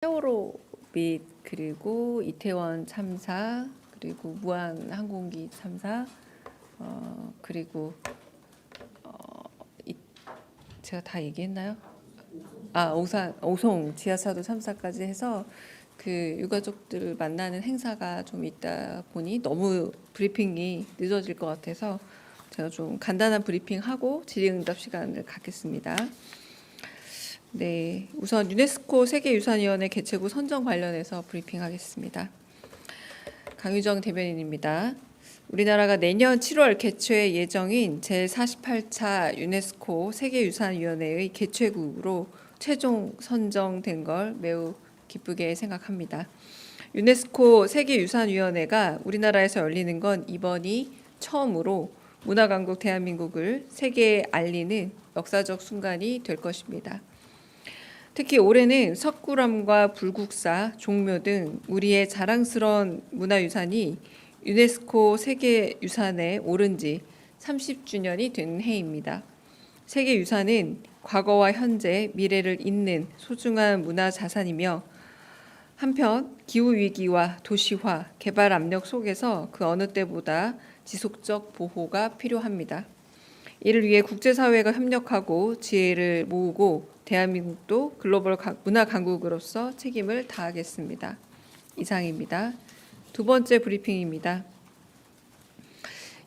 세월호 및 그리고 이태원 참사, 그리고 무한 항공기 참사, 그리고 제가 다 얘기했나요? 오송 지하차도 참사까지 해서 그 유가족들 만나는 행사가 좀 있다 보니 너무 브리핑이 늦어질 것 같아서 제가 좀 간단한 브리핑하고 질의응답 시간을 갖겠습니다. 네, 우선 유네스코 세계유산위원회 개최국 선정 관련해서 브리핑하겠습니다. 강유정 대변인입니다. 우리나라가 내년 7월 개최 예정인 제48차 유네스코 세계유산위원회의 개최국으로 최종 선정된 걸 매우 기쁘게 생각합니다. 유네스코 세계유산위원회가 우리나라에서 열리는 건 이번이 처음으로 문화강국 대한민국을 세계에 알리는 역사적 순간이 될 것입니다. 특히 올해는 석굴암과 불국사, 종묘 등 우리의 자랑스러운 문화유산이 유네스코 세계유산에 오른 지 30주년이 된 해입니다. 세계유산은 과거와 현재, 미래를 잇는 소중한 문화자산이며 한편 기후위기와 도시화, 개발 압력 속에서 그 어느 때보다 지속적 보호가 필요합니다. 이를 위해 국제사회가 협력하고 지혜를 모으고 대한민국도 글로벌 문화 강국으로서 책임을 다하겠습니다. 이상입니다. 두 번째 브리핑입니다.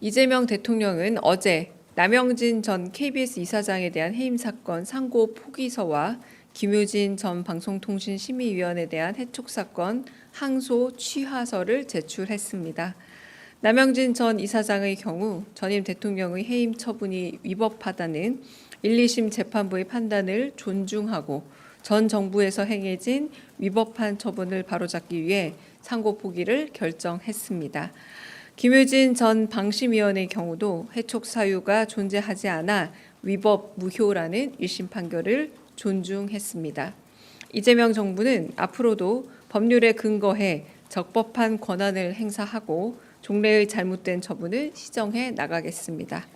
이재명 대통령은 어제 남영진 전 KBS 이사장에 대한 해임 사건 상고 포기서와 김효진 전 방송통신심의위원에 대한 해촉 사건 항소 취하서를 제출했습니다. 남영진 전 이사장의 경우 전임 대통령의 해임 처분이 위법하다는 1, 2심 재판부의 판단을 존중하고 전 정부에서 행해진 위법한 처분을 바로잡기 위해 상고 포기를 결정했습니다. 김효진 전 방심위원의 경우도 해촉 사유가 존재하지 않아 위법 무효라는 1심 판결을 존중했습니다. 이재명 정부는 앞으로도 법률에 근거해 적법한 권한을 행사하고 종래의 잘못된 처분을 시정해 나가겠습니다.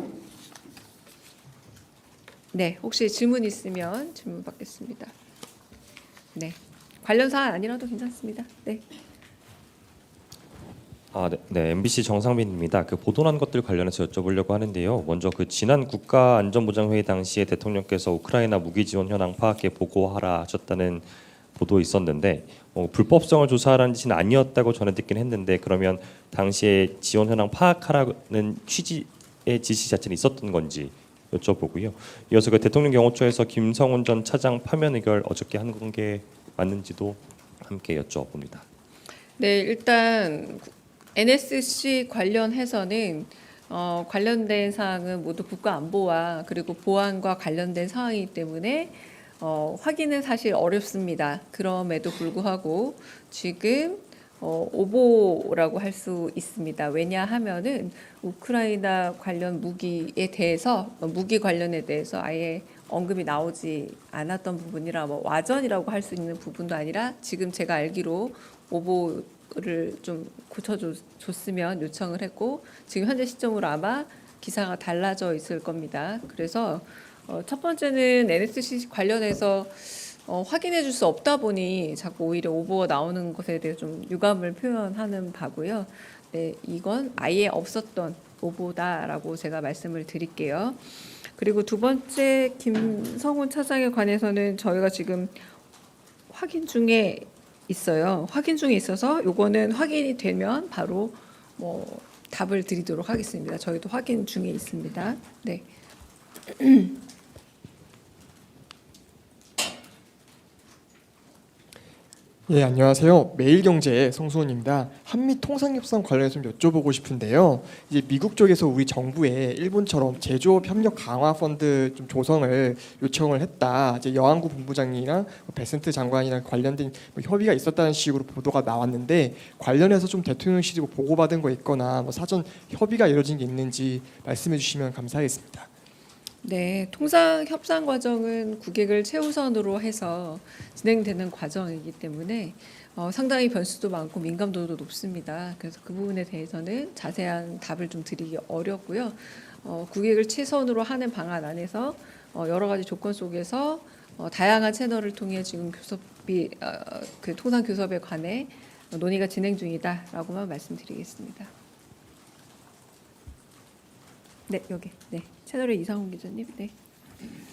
네, 혹시 질문 있으면 질문 받겠습니다. 네, 관련 사안 아니라도 괜찮습니다. 네. 네, MBC 정상빈입니다. 그 보도난 것들 관련해서 여쭤보려고 하는데요. 먼저 그 지난 국가안전보장회의 당시에 대통령께서 우크라이나 무기 지원 현황 파악해 보고하라 하셨다는 보도 있었는데 불법성을 조사하라는 짓은 아니었다고 전해 듣긴 했는데 그러면 당시에 지원 현황 파악하라는 취지의 지시 자체는 있었던 건지 여쭤보고요. 이어서 그 대통령 경호처에서 김성훈 전 차장 파면 의결 어저께 한 게 맞는지도 함께 여쭤봅니다. 네, 일단 NSC 관련해서는 관련된 사항은 모두 국가안보와 그리고 보안과 관련된 사항이기 때문에 확인은 사실 어렵습니다. 그럼에도 불구하고 지금 오보라고 할 수 있습니다. 왜냐하면은 우크라이나 관련 무기에 대해서 무기 관련에 대해서 아예 언급이 나오지 않았던 부분이라 와전이라고 할 수 있는 부분도 아니라 지금 제가 알기로 오보를 좀 고쳐줬으면 요청을 했고 지금 현재 시점으로 아마 기사가 달라져 있을 겁니다. 그래서 첫 번째는 NSC 관련해서 확인해 줄 수 없다 보니 자꾸 오히려 오보가 나오는 것에 대해 좀 유감을 표현하는 바고요. 네, 이건 아예 없었던 오보다라고 제가 말씀을 드릴게요. 그리고 두 번째 김성훈 차장에 관해서는 저희가 지금 확인 중에 있어요. 확인 중에 있어서 요거는 확인이 되면 바로 답을 드리도록 하겠습니다. 저희도 확인 중에 있습니다. 네. 예, 안녕하세요. 매일경제의 성수원입니다. 한미 통상협상 관련해서 좀 여쭤보고 싶은데요. 이제 미국 쪽에서 우리 정부에 일본처럼 제조업 협력 강화 펀드 좀 조성을 요청을 했다. 이제 여한구 본부장이랑 베센트 장관이랑 관련된 협의가 있었다는 식으로 보도가 나왔는데 관련해서 좀 대통령실이 보고받은 거 있거나 사전 협의가 이루어진 게 있는지 말씀해 주시면 감사하겠습니다. 네, 통상 협상 과정은 국익을 최우선으로 해서 진행되는 과정이기 때문에 상당히 변수도 많고 민감도도 높습니다. 그래서 그 부분에 대해서는 자세한 답을 좀 드리기 어렵고요. 국익을 최선으로 하는 방안 안에서 여러 가지 조건 속에서 다양한 채널을 통해 지금 그 통상교섭에 관해 논의가 진행 중이다라고만 말씀드리겠습니다. 네, 여기. 네. 채널의 이상훈 기자님. 네.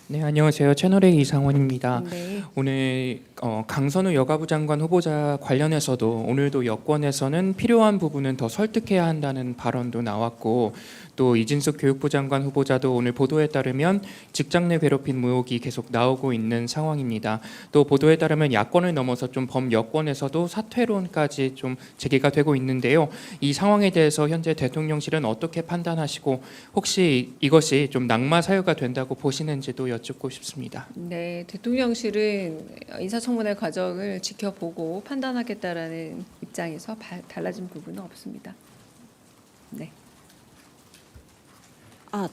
네, 안녕하세요. 채널의 이상원입니다. 네. 오늘 강선우 여가부 장관 후보자 관련해서도 오늘도 여권에서는 필요한 부분은 더 설득해야 한다는 발언도 나왔고, 또 이진숙 교육부 장관 후보자도 오늘 보도에 따르면 직장 내 괴롭힘 의혹이 계속 나오고 있는 상황입니다. 또 보도에 따르면 야권을 넘어서 좀 범여권에서도 사퇴론까지 좀 제기가 되고 있는데요. 이 상황에 대해서 현재 대통령실은 어떻게 판단하시고 혹시 이것이 좀 낙마 사유가 된다고 보시는지도 여쭙고 싶습니다. 네, 대통령실은 인사청문회 과정을 지켜보고 판단하겠다라는 입장에서 달라진 부분은 없습니다. 네.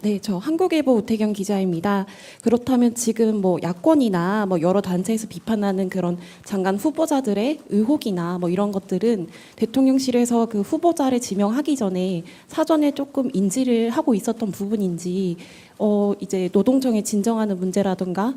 네, 저 한국일보 우태경 기자입니다. 그렇다면 지금 뭐 야권이나 뭐 여러 단체에서 비판하는 그런 장관 후보자들의 의혹이나 뭐 이런 것들은 대통령실에서 그 후보자를 지명하기 전에 사전에 조금 인지를 하고 있었던 부분인지, 이제 노동청에 진정하는 문제라든가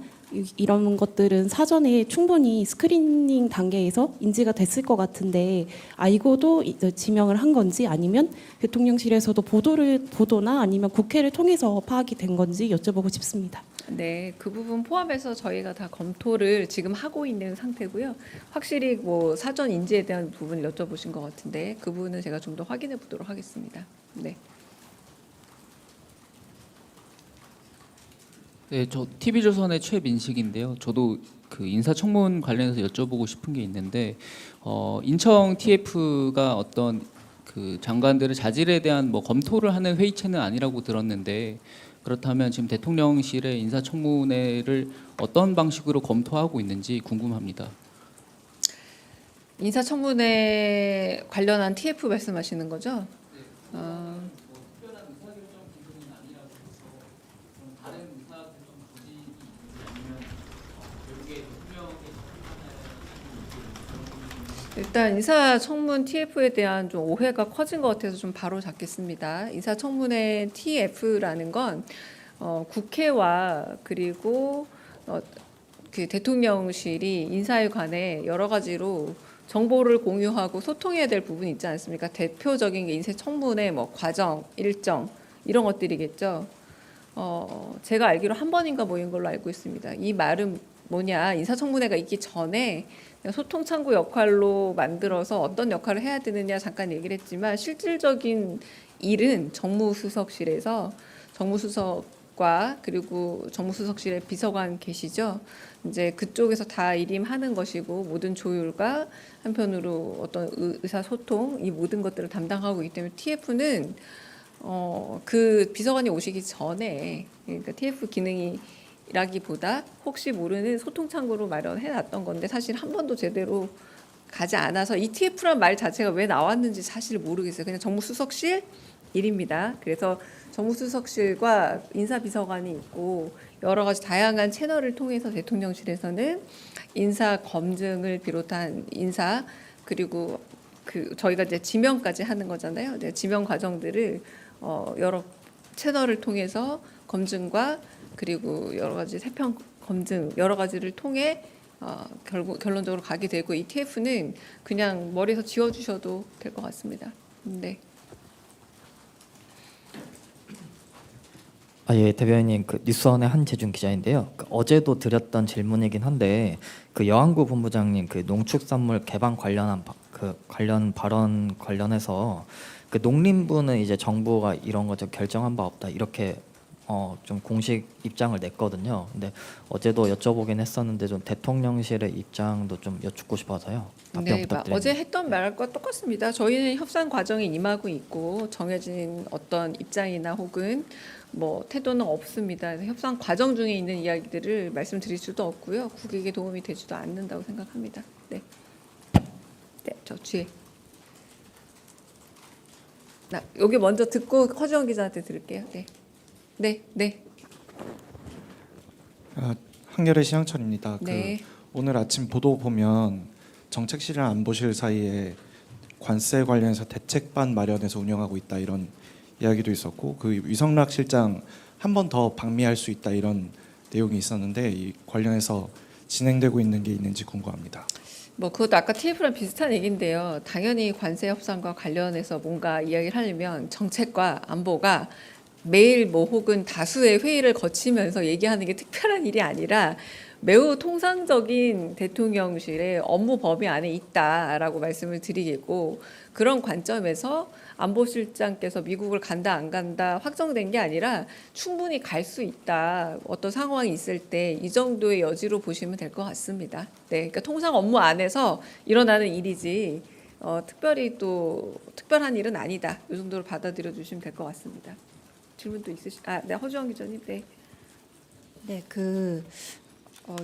이런 것들은 사전에 충분히 스크리닝 단계에서 인지가 됐을 것 같은데, 알고도 이제 지명을 한 건지 아니면 대통령실에서도 보도나 아니면 국회를 통해서 파악이 된 건지 여쭤보고 싶습니다. 네, 그 부분 포함해서 저희가 다 검토를 지금 하고 있는 상태고요. 확실히 뭐 사전 인지에 대한 부분을 여쭤보신 것 같은데 그 부분은 제가 좀 더 확인해 보도록 하겠습니다. 네. 네, 저 TV조선의 최민식인데요. 저도 그 인사청문 관련해서 여쭤보고 싶은 게 있는데, 인청 TF가 어떤 그 장관들의 자질에 대한 뭐 검토를 하는 회의체는 아니라고 들었는데, 그렇다면 지금 대통령실의 인사청문회를 어떤 방식으로 검토하고 있는지 궁금합니다. 인사청문회 관련한 TF 말씀하시는 거죠? 일단 인사청문 TF에 대한 좀 오해가 커진 것 같아서 좀 바로 잡겠습니다. 인사청문회 TF라는 건 국회와 그리고 그 대통령실이 인사에 관해 여러 가지로 정보를 공유하고 소통해야 될 부분이 있지 않습니까? 대표적인 게 인사청문회 뭐 과정, 일정 이런 것들이겠죠. 제가 알기로 한 번인가 모인 걸로 알고 있습니다. 이 말은 뭐냐? 인사청문회가 있기 전에 소통 창구 역할로 만들어서 어떤 역할을 해야 되느냐 잠깐 얘기를 했지만, 실질적인 일은 정무수석실에서 정무수석과 그리고 정무수석실의 비서관 계시죠. 이제 그쪽에서 다 일임하는 것이고, 모든 조율과 한편으로 어떤 의사소통 이 모든 것들을 담당하고 있기 때문에 TF는 그 비서관이 오시기 전에, 그러니까 TF 기능이 라기보다 혹시 모르는 소통 창구로 마련해 놨던 건데, 사실 한 번도 제대로 가지 않아서 ETF란 말 자체가 왜 나왔는지 사실 모르겠어요. 그냥 정무수석실 일입니다. 그래서 정무수석실과 인사비서관이 있고 여러 가지 다양한 채널을 통해서 대통령실에서는 인사 검증을 비롯한 인사, 그리고 그 저희가 이제 지명까지 하는 거잖아요. 네, 지명 과정들을 여러 채널을 통해서 검증과 그리고 여러 가지 세평 검증 여러 가지를 통해 결론적으로 가게 되고, ETF는 그냥 머리에서 지워주셔도 될 것 같습니다. 네. 예, 대변인님, 그 뉴스원의 한재준 기자인데요. 어제도 드렸던 질문이긴 한데, 그 여안구 본부장님 그 농축산물 개방 관련 발언 관련해서 그 농림부는 이제 정부가 이런 거 좀 결정한 바 없다 이렇게 좀 공식 입장을 냈거든요. 근데 어제도 여쭤보긴 했었는데 좀 대통령실의 입장도 좀 여쭙고 싶어서요. 답변 네, 부탁드립니다. 어제 했던 말과 똑같습니다. 저희는 협상 과정에 임하고 있고 정해진 어떤 입장이나 혹은 뭐 태도는 없습니다. 그래서 협상 과정 중에 있는 이야기들을 말씀드릴 수도 없고요. 국익에 도움이 되지도 않는다고 생각합니다. 네, 네, 저 뒤에. 여기 먼저 듣고 허지원 기자한테 들을게요. 네, 네, 네. 한겨레 시향철입니다. 네. 오늘 아침 보도 보면 정책실이랑 안보실 사이에 관세 관련해서 대책반 마련해서 운영하고 있다 이런 이야기도 있었고, 그 위성락 실장 한 번 더 방미할 수 있다 이런 내용이 있었는데, 이 관련해서 진행되고 있는 게 있는지 궁금합니다. 뭐 그것도 아까 TF랑 비슷한 얘기인데요. 당연히 관세 협상과 관련해서 뭔가 이야기를 하려면 정책과 안보가 매일 뭐 혹은 다수의 회의를 거치면서 얘기하는 게 특별한 일이 아니라 매우 통상적인 대통령실의 업무 범위 안에 있다라고 말씀을 드리겠고, 그런 관점에서 안보실장께서 미국을 간다 안 간다 확정된 게 아니라 충분히 갈 수 있다, 어떤 상황이 있을 때 이 정도의 여지로 보시면 될 것 같습니다. 네, 그러니까 통상 업무 안에서 일어나는 일이지 특별히 또 특별한 일은 아니다, 이 정도로 받아들여 주시면 될 것 같습니다. 질문도 네, 허주영 기자님. 네. 네,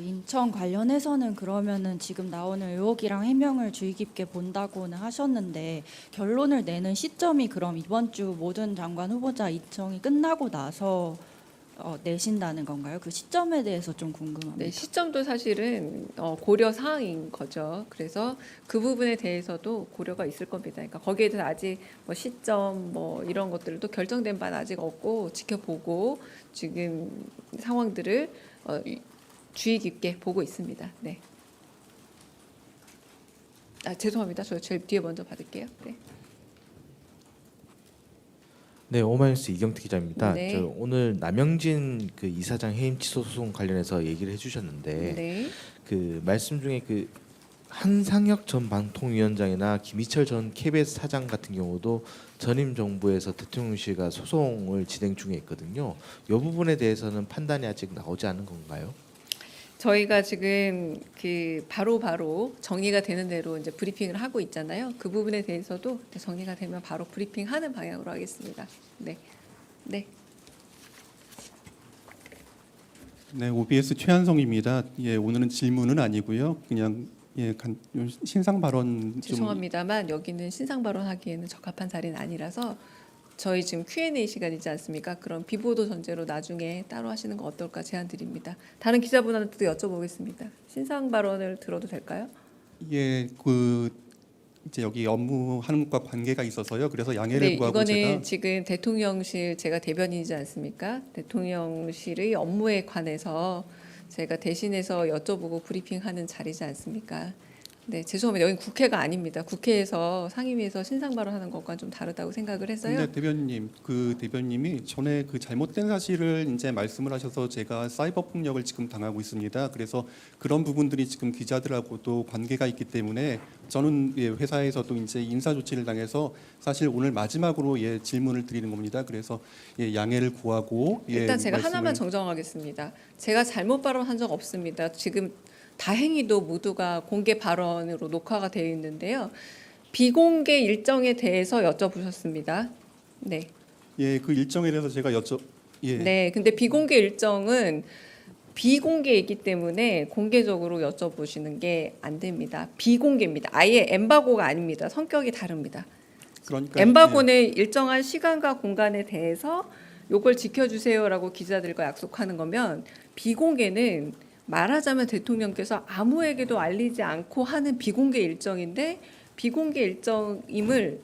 인천 관련해서는 그러면은 지금 나오는 의혹이랑 해명을 주의 깊게 본다고는 하셨는데, 결론을 내는 시점이 그럼 이번 주 모든 장관 후보자 인청이 끝나고 나서 내신다는 건가요? 그 시점에 대해서 좀 궁금합니다. 네, 시점도 사실은 고려 사항인 거죠. 그래서 그 부분에 대해서도 고려가 있을 겁니다. 그러니까 거기에 대해서 아직 뭐 시점 뭐 이런 것들도 결정된 바는 아직 없고, 지켜보고 지금 상황들을 주의 깊게 보고 있습니다. 네. 죄송합니다. 저 제일 뒤에 먼저 받을게요. 네. 네, 오마이뉴스 이경태 기자입니다. 네. 저 오늘 남영진 그 이사장 해임 취소 소송 관련해서 얘기를 해주셨는데 네. 그 말씀 중에 그 한상혁 전 방통위원장이나 김희철 전 KBS 사장 같은 경우도 전임 정부에서 대통령실과 소송을 진행 중에 있거든요. 이 부분에 대해서는 판단이 아직 나오지 않은 건가요? 저희가 지금 그 바로 정리가 되는 대로 이제 브리핑을 하고 있잖아요. 그 부분에 대해서도 정리가 되면 바로 브리핑하는 방향으로 하겠습니다. 네, 네. 네, OBS 최한성입니다. 예, 오늘은 질문은 아니고요. 그냥 신상 발언 좀. 죄송합니다만 여기는 신상 발언하기에는 적합한 자리는 아니라서 저희 지금 Q&A 시간이지 않습니까? 그럼 비보도 전제로 나중에 따로 하시는 거 어떨까 제안 드립니다. 다른 기자분한테도 여쭤보겠습니다. 신상 발언을 들어도 될까요? 예, 이제 여기 업무하는 것과 관계가 있어서요. 그래서 양해를 네, 구하고 이거는 제가 지금 대통령실, 제가 대변인이지 않습니까? 대통령실의 업무에 관해서 제가 대신해서 여쭤보고 브리핑하는 자리지 않습니까? 네, 죄송합니다. 여긴 국회가 아닙니다. 국회에서 상임위에서 신상 발언하는 것과는 좀 다르다고 생각을 해서요. 근데 대변인님, 대변님이 전에 잘못된 사실을 이제 말씀을 하셔서 제가 사이버 폭력을 지금 당하고 있습니다. 그래서 그런 부분들이 지금 기자들하고도 관계가 있기 때문에 저는 회사에서도 이제 인사 조치를 당해서 사실 오늘 마지막으로 질문을 드리는 겁니다. 그래서 양해를 구하고 일단 제가 말씀을. 하나만 정정하겠습니다. 제가 잘못 발언한 적 없습니다. 지금 다행히도 모두가 공개 발언으로 녹화가 되어 있는데요. 비공개 일정에 대해서 여쭤보셨습니다. 네. 예, 그 일정에 대해서 제가 네, 근데 비공개 일정은 비공개이기 때문에 공개적으로 여쭤보시는 게 안 됩니다. 비공개입니다. 아예 엠바고가 아닙니다. 성격이 다릅니다. 그러니까 엠바고는 일정한 시간과 공간에 대해서 요걸 지켜주세요라고 기자들과 약속하는 거면, 비공개는 말하자면 대통령께서 아무에게도 알리지 않고 하는 비공개 일정인데, 비공개 일정임을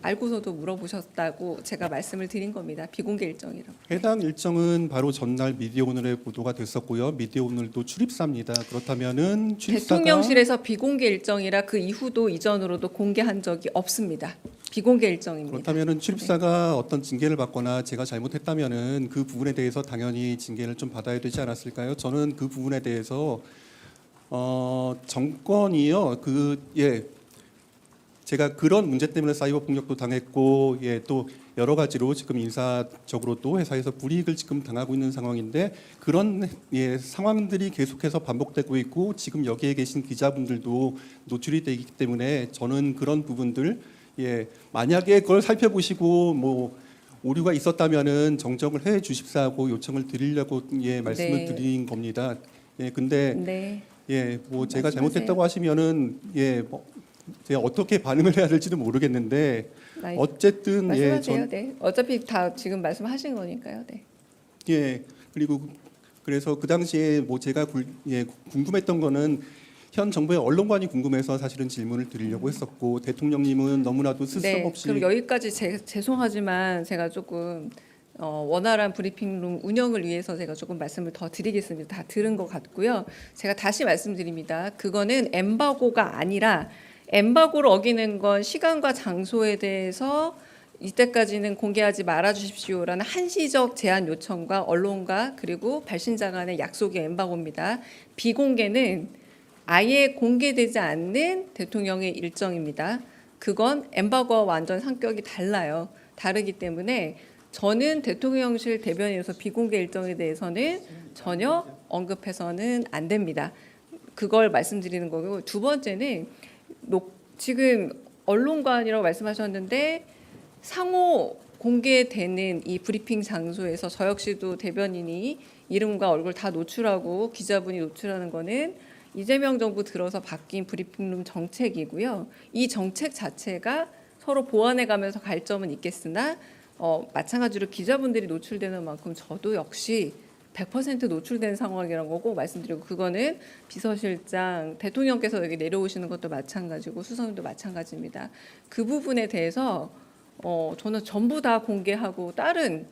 알고서도 물어보셨다고 제가 말씀을 드린 겁니다. 비공개 일정이라고. 해당 일정은 바로 전날 미디어오늘에 보도가 됐었고요. 미디어오늘도 출입사입니다. 그렇다면은 출입사가 대통령실에서 비공개 일정이라 그 이후도 이전으로도 공개한 적이 없습니다. 비공개 일정입니다. 그렇다면은 출입사가 어떤 징계를 받거나 제가 잘못했다면은 그 부분에 대해서 당연히 징계를 좀 받아야 되지 않았을까요? 저는 그 부분에 대해서 정권이요. 제가 그런 문제 때문에 사이버 폭력도 당했고, 또 여러 가지로 지금 인사적으로도 회사에서 불이익을 지금 당하고 있는 상황인데, 그런 상황들이 계속해서 반복되고 있고, 지금 여기에 계신 기자분들도 노출이 되기 때문에 저는 그런 부분들, 만약에 그걸 살펴보시고 뭐 오류가 있었다면은 정정을 해 주십사고 요청을 드리려고 말씀을 네. 드린 겁니다. 근데 네. 뭐 제가 말씀하세요. 잘못했다고 하시면은 뭐 제가 어떻게 반응을 해야 될지도 모르겠는데, 어쨌든 말씀하세요. 네. 어차피 다 지금 말씀하신 거니까요. 네. 그리고 그래서 그 당시에 뭐 제가 궁금했던 거는 현 정부의 언론관이 궁금해서 사실은 질문을 드리려고 했었고, 대통령님은 너무나도 스스럼 네. 없이 그럼 여기까지 죄송하지만 제가 조금 원활한 브리핑룸 운영을 위해서 제가 조금 말씀을 더 드리겠습니다. 다 들은 것 같고요. 제가 다시 말씀드립니다. 그거는 엠바고가 아니라 엠바고를 어기는 건 시간과 장소에 대해서 이때까지는 공개하지 말아 주십시오라는 한시적 제한 요청과 언론과 그리고 발신자 간의 약속이 엠바고입니다. 비공개는 아예 공개되지 않는 대통령의 일정입니다. 그건 엠바고와 완전 성격이 달라요. 다르기 때문에 저는 대통령실 대변인으로서 비공개 일정에 대해서는 전혀 언급해서는 안 됩니다. 그걸 말씀드리는 거고, 두 번째는 지금 언론관이라고 말씀하셨는데 상호 공개되는 이 브리핑 장소에서 저 역시도 대변인이 이름과 얼굴 다 노출하고 기자분이 노출하는 거는 이재명 정부 들어서 바뀐 브리핑룸 정책이고요. 이 정책 자체가 서로 보완해 가면서 갈 점은 있겠으나 마찬가지로 기자분들이 노출되는 만큼 저도 역시 100% 노출된 상황이라는 거고 말씀드리고, 그거는 비서실장 대통령께서 여기 내려오시는 것도 마찬가지고 수석님도 마찬가지입니다. 그 부분에 대해서 저는 전부 다 공개하고 다른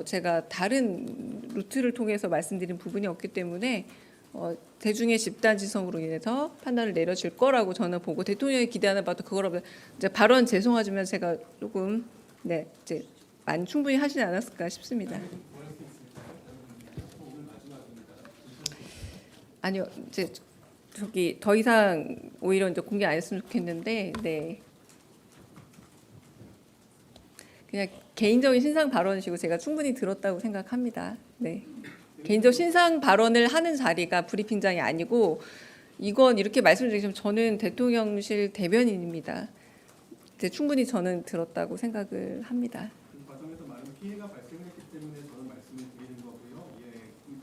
제가 다른 루트를 통해서 말씀드린 부분이 없기 때문에 대중의 집단 지성으로 인해서 판단을 내려질 거라고 저는 보고, 대통령이 기대하는 바도 그거라고 이제 발언 죄송하지만 제가 조금 이제 충분히 하시지 않았을까 싶습니다. 아니요, 이제 저기 더 이상 오히려 이제 공개 안 했으면 좋겠는데, 네. 그냥 개인적인 신상 발언이시고 제가 충분히 들었다고 생각합니다. 네. 개인적 신상 발언을 하는 자리가 브리핑장이 아니고, 이건 이렇게 말씀드리지만 저는 대통령실 대변인입니다. 충분히 저는 들었다고 생각을 합니다. 그 과정에서 많은 피해가 발생했기 때문에 저는 말씀을 드리는 거고요.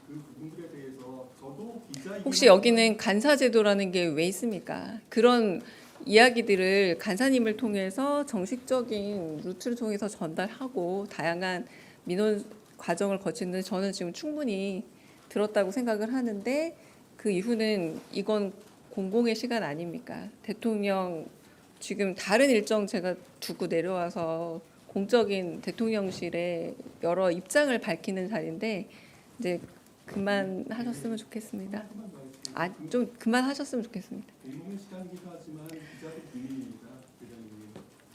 그 부분들에 대해서 저도 혹시 여기는 간사제도라는 게 왜 있습니까? 그런 이야기들을 간사님을 통해서 정식적인 루트를 통해서 전달하고 다양한 민원 과정을 거치는데 저는 지금 충분히 들었다고 생각을 하는데, 그 이후는 이건 공공의 시간 아닙니까? 대통령 지금 다른 일정 제가 두고 내려와서 공적인 대통령실에 여러 입장을 밝히는 자리인데 이제 그만하셨으면 좋겠습니다. 좀 그만하셨으면 좋겠습니다.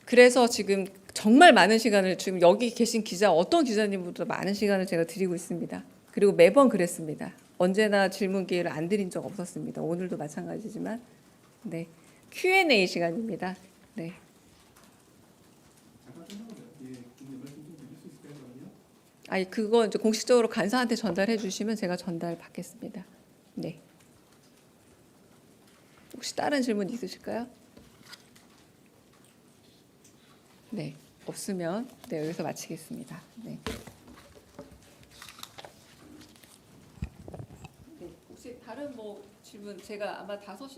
그래서 지금 정말 많은 시간을, 지금 여기 계신 기자 어떤 기자님보다 많은 시간을 제가 드리고 있습니다. 그리고 매번 그랬습니다. 언제나 질문 기회를 안 드린 적 없었습니다. 오늘도 마찬가지지만, 네, Q&A 시간입니다. 네. 아니 그거 이제 공식적으로 간사한테 전달해 주시면 제가 전달 받겠습니다. 네. 혹시 다른 질문 있으실까요? 네. 없으면 여기서 마치겠습니다. 네. 혹시 다른 질문 제가 아마 5시